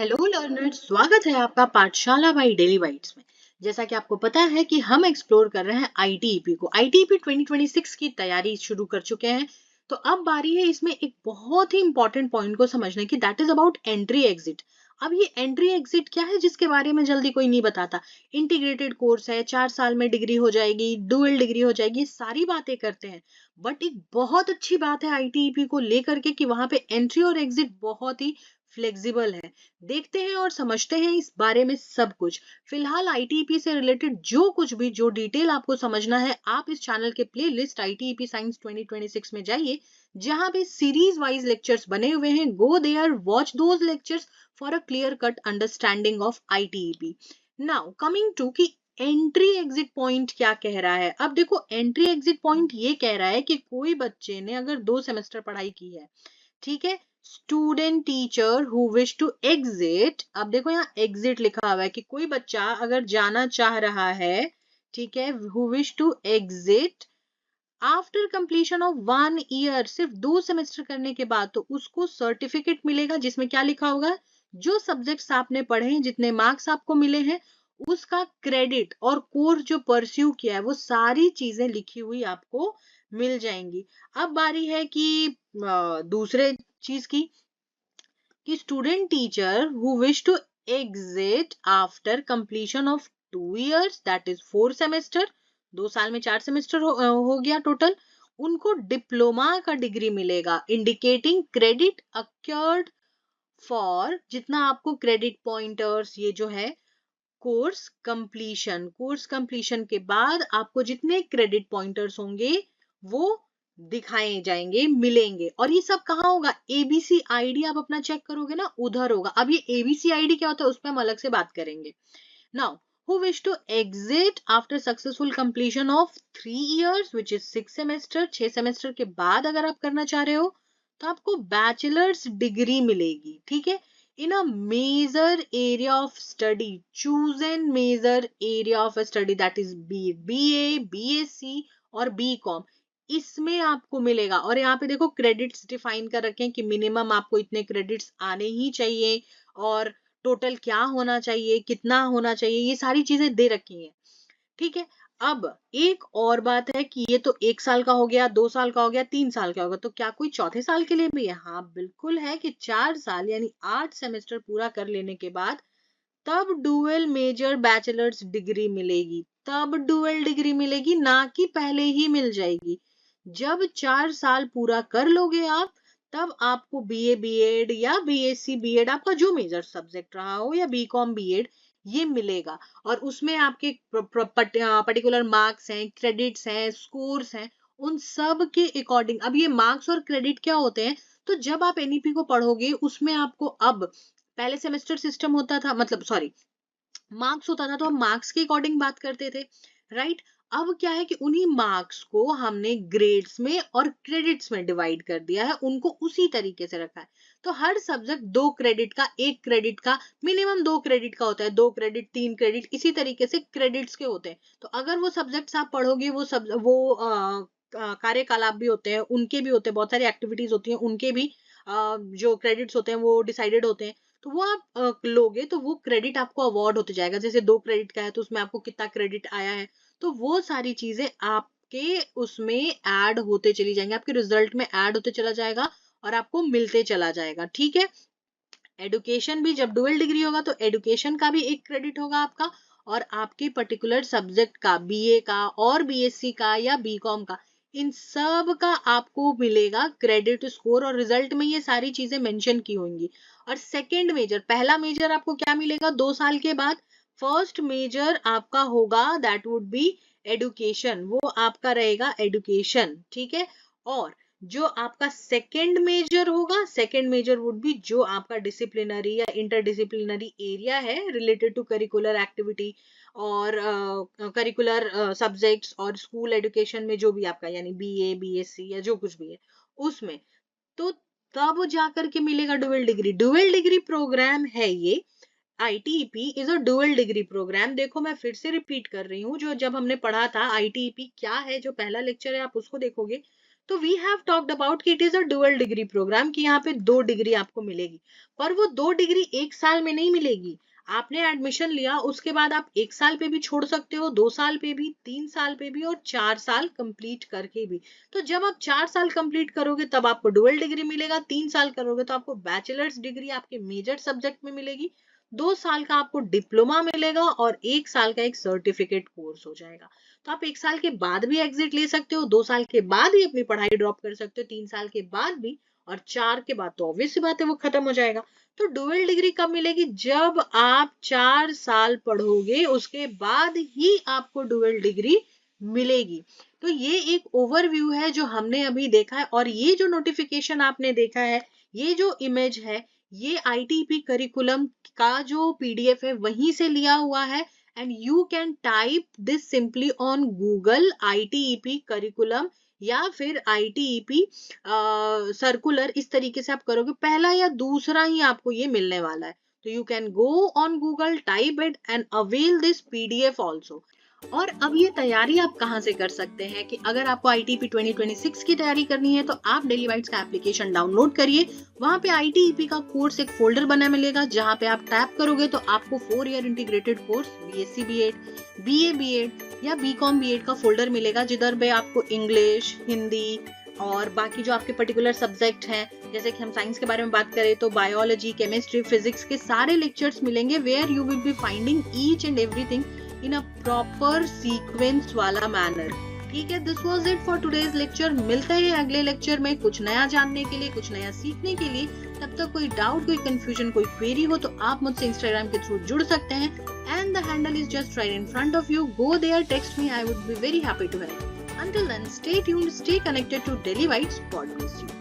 Hello learners, स्वागत है आपका पाठशाला बाई डेली बाइट्स में। जैसा कि आपको पता है कि हम एक्सप्लोर कर रहे हैं आईटीईपी को। आईटीईपी 2026 की तैयारी शुरू कर चुके हैं। तो अब बारी है इसमें एक बहुत ही इंपॉर्टेंट पॉइंट को समझने की, that is about entry exit. अब ये एंट्री एग्जिट क्या है जिसके बारे में जल्दी कोई नहीं बताता। इंटीग्रेटेड कोर्स है, 4 साल में डिग्री हो जाएगी, डुअल डिग्री हो जाएगी, सारी बातें करते हैं। बट एक बहुत अच्छी बात है आईटीईपी को लेकर के कि वहां पे एंट्री और एग्जिट बहुत ही फ्लेक्सिबल है। देखते हैं और समझते हैं इस बारे में सब कुछ। फिलहाल आईटीईपी से रिलेटेड जो कुछ भी जो डिटेल आपको समझना है, आप इस चैनल के प्लेलिस्ट आईटीईपी साइंस 2026 में जाइए, जहां पे सीरीज वाइज लेक्चर्स बने हुए हैं। Go there, watch those lectures for a clear cut understanding of ITEP. Now coming to कि एंट्री एग्जिट पॉइंट क्या कह रहा है। अब देखो, एंट्री एग्जिट पॉइंट ये कह रहा है कि कोई बच्चे ने अगर 2 सेमेस्टर पढ़ाई की है, ठीक है, student teacher who wish to exit. अब देखो यहाँ एग्जिट लिखा हुआ है कि कोई बच्चा अगर जाना चाह रहा है, ठीक है, who wish to exit after completion of 1 year, सिर्फ 2 सेमेस्टर करने के बाद, तो उसको सर्टिफिकेट मिलेगा जिसमें क्या लिखा होगा, जो सब्जेक्ट्स आपने पढ़े हैं, जितने मार्क्स आपको मिले हैं, उसका क्रेडिट और कोर्स जो परस्यू किया है, वो सारी चीजें लिखी हुई आपको मिल जाएंगी। अब बारी है कि दूसरे चीज की, कि student teacher who wish to exit after completion of 2 years, that is 4 semester, 2 साल में 4 सेमेस्टर हो गया टोटल, उनको डिप्लोमा का डिग्री मिलेगा, इंडिकेटिंग क्रेडिट अक्योर्ड फॉर, जितना आपको क्रेडिट पॉइंटर्स, ये जो है कोर्स कंप्लीशन के बाद आपको जितने क्रेडिट पॉइंटर्स होंगे वो दिखाए जाएंगे, मिलेंगे। और ये सब कहाँ होगा, एबीसी आईडी आप अपना चेक करोगे ना, उधर होगा। अब ये एबीसी आईडी क्या होता है, उस पर हम अलग से बात करेंगे। Now, who wish to exit after successful completion of 3 years which is 6 semester, 6 semester के बाद अगर आप करना चाह रहे हो, तो आपको बैचलर्स डिग्री मिलेगी, ठीक है, in a major area of study, choose an major area of study, that is BA, BSc और बीकॉम, इसमें आपको मिलेगा। और यहाँ पे देखो क्रेडिट्स डिफाइन कर रखे हैं कि मिनिमम आपको इतने क्रेडिट्स आने ही चाहिए, और टोटल क्या होना चाहिए, कितना होना चाहिए, ये सारी चीजें दे रखी हैं, ठीक है। अब एक और बात है कि ये तो 1 साल का हो गया, 2 साल का हो गया, 3 साल का होगा, तो क्या कोई चौथे साल के लिए भी है? हाँ बिल्कुल है, कि 4 साल यानी 8 सेमेस्टर पूरा कर लेने के बाद तब डुअल मेजर बैचलर्स डिग्री मिलेगी, तब डुअल डिग्री मिलेगी, ना कि पहले ही मिल जाएगी। जब 4 साल पूरा कर लोगे आप, तब आपको बीए बीएड या बीएससी बीएड, आपका जो मेजर सब्जेक्ट रहा हो, या बीकॉम बीएड, ये मिलेगा। और उसमें आपके पर्टिकुलर मार्क्स हैं, क्रेडिट्स हैं, स्कोर्स हैं, उन सब के अकॉर्डिंग। अब ये मार्क्स और क्रेडिट क्या होते हैं, तो जब आप एनईपी को पढ़ोगे उसमें आपको, अब पहले सेमेस्टर सिस्टम होता था, मतलब सॉरी, मार्क्स होता था, तो हम मार्क्स के अकॉर्डिंग बात करते थे, राइट। अब क्या है कि उन्हीं मार्क्स को हमने ग्रेड्स में और क्रेडिट्स में डिवाइड कर दिया है, उनको उसी तरीके से रखा है। तो हर सब्जेक्ट 2 क्रेडिट का, 1 क्रेडिट का, मिनिमम 2 क्रेडिट का होता है, 2 क्रेडिट, 3 क्रेडिट, इसी तरीके से क्रेडिट्स के होते हैं। तो अगर वो सब्जेक्ट्स आप पढ़ोगे, वो कार्यकलाप भी होते हैं, उनके भी होते हैं, बहुत सारी एक्टिविटीज होती हैं, उनके भी जो क्रेडिट्स होते हैं वो डिसाइडेड होते हैं। तो वो आप लोगे तो वो क्रेडिट आपको अवार्ड होते जाएगा। जैसे 2 क्रेडिट का है तो उसमें आपको कितना क्रेडिट आया है, तो वो सारी चीजें आपके उसमें ऐड होते चली जाएंगे, आपके रिजल्ट में ऐड होते चला जाएगा, और आपको मिलते चला जाएगा, ठीक है। एडुकेशन भी, जब डुअल डिग्री होगा तो एडुकेशन का भी 1 क्रेडिट होगा आपका, और आपके पर्टिकुलर सब्जेक्ट का, बीए का और बीएससी का या बीकॉम का, इन सब का आपको मिलेगा क्रेडिट, स्कोर, और रिजल्ट में ये सारी चीजें मेंशन की होंगी। और सेकंड मेजर, पहला मेजर आपको क्या मिलेगा 2 साल के बाद, फर्स्ट मेजर आपका होगा, दैट वुड बी एडुकेशन, वो आपका रहेगा एडुकेशन, ठीक है। और जो आपका सेकंड मेजर होगा, सेकंड मेजर वुड बी जो आपका डिसिप्लिनरी या इंटरडिसिप्लिनरी एरिया है, रिलेटेड टू करिकुलर एक्टिविटी और करिकुलर सब्जेक्ट्स और स्कूल एजुकेशन में जो भी आपका, यानी बीए बीएससी या जो कुछ भी है उसमें, तो तब जाकर के मिलेगा dual degree. Dual degree programme है ये, ITEP is a dual degree programme. देखो मैं फिर से रिपीट कर रही हूँ, जो जब हमने पढ़ा था आईटीईपी क्या है, जो पहला लेक्चर है आप उसको देखोगे, तो वी हैव टॉक्ड अबाउट कि it is a dual degree programme, कि यहाँ पे 2 डिग्री आपको मिलेगी, पर वो 2 डिग्री एक साल में नहीं मिलेगी। आपने एडमिशन लिया, उसके बाद आप 1 साल पे भी छोड़ सकते हो, 2 साल पे भी, 3 साल पे भी, और 4 साल कंप्लीट करके भी। तो जब आप 4 साल कंप्लीट करोगे तब आपको डुअल डिग्री मिलेगा, 3 साल करोगे तो आपको बैचलर्स डिग्री आपके मेजर सब्जेक्ट में मिलेगी, 2 साल का आपको डिप्लोमा मिलेगा, और 1 साल का एक सर्टिफिकेट कोर्स हो जाएगा। तो आप 1 साल के बाद भी एग्जिट ले सकते हो, 2 साल के बाद भी अपनी पढ़ाई ड्रॉप कर सकते हो, 3 साल के बाद भी, और 4 के बाद तो ऑब्वियस सी बात है वो खत्म हो जाएगा। तो डुअल डिग्री कब मिलेगी? जब आप 4 साल पढ़ोगे, उसके बाद ही आपको डुअल डिग्री मिलेगी। तो ये एक ओवरव्यू है जो हमने अभी देखा है, और ये जो नोटिफिकेशन आपने देखा है, ये जो इमेज है, ये ITEP करिकुलम का जो PDF है वहीं से लिया हुआ है, and you can type this simply on Google ITEP curriculum या फिर ITEP सर्कुलर, इस तरीके से आप करोगे, पहला या दूसरा ही आपको ये मिलने वाला है। तो you can go on Google, type it and avail this PDF also। और अब ये तैयारी आप कहाँ से कर सकते हैं कि अगर आपको ITEP 2026 की तैयारी करनी है तो आप डेली बाइट्स का एप्लीकेशन डाउनलोड करिए। वहाँ पे ITEP का कोर्स एक फोल्डर बना मिलेगा, जहाँ पे आप टैप करोगे तो आपको 4 year integrated course BSc B.Ed, BA B.Ed या BCom B.Ed का फोल्डर मिलेगा, जिधर पे आपको इंग्लिश, हिंदी और बाकी जो आपके पर्टिकुलर सब्जेक्ट हैं, जैसे कि हम साइंस के बारे में बात करें तो बायोलॉजी, केमिस्ट्री, फिजिक्स के सारे लेक्चर्स मिलेंगे, where you will be finding each and everything in a proper sequence वाला मैनर। ठीक है, this was it for today's lecture. मिलते हैं अगले लेक्चर में कुछ नया जानने के लिए, कुछ नया सीखने के लिए। तब तक कोई डाउट, कोई कंफ्यूजन, कोई क्वेरी हो तो आप मुझसे इंस्टाग्राम के थ्रू जुड़ सकते हैं, and the handle is just right in front of you. Go there, text me, I would be very happy to help. Until then, stay tuned, stay connected to Daily Bites. God bless you.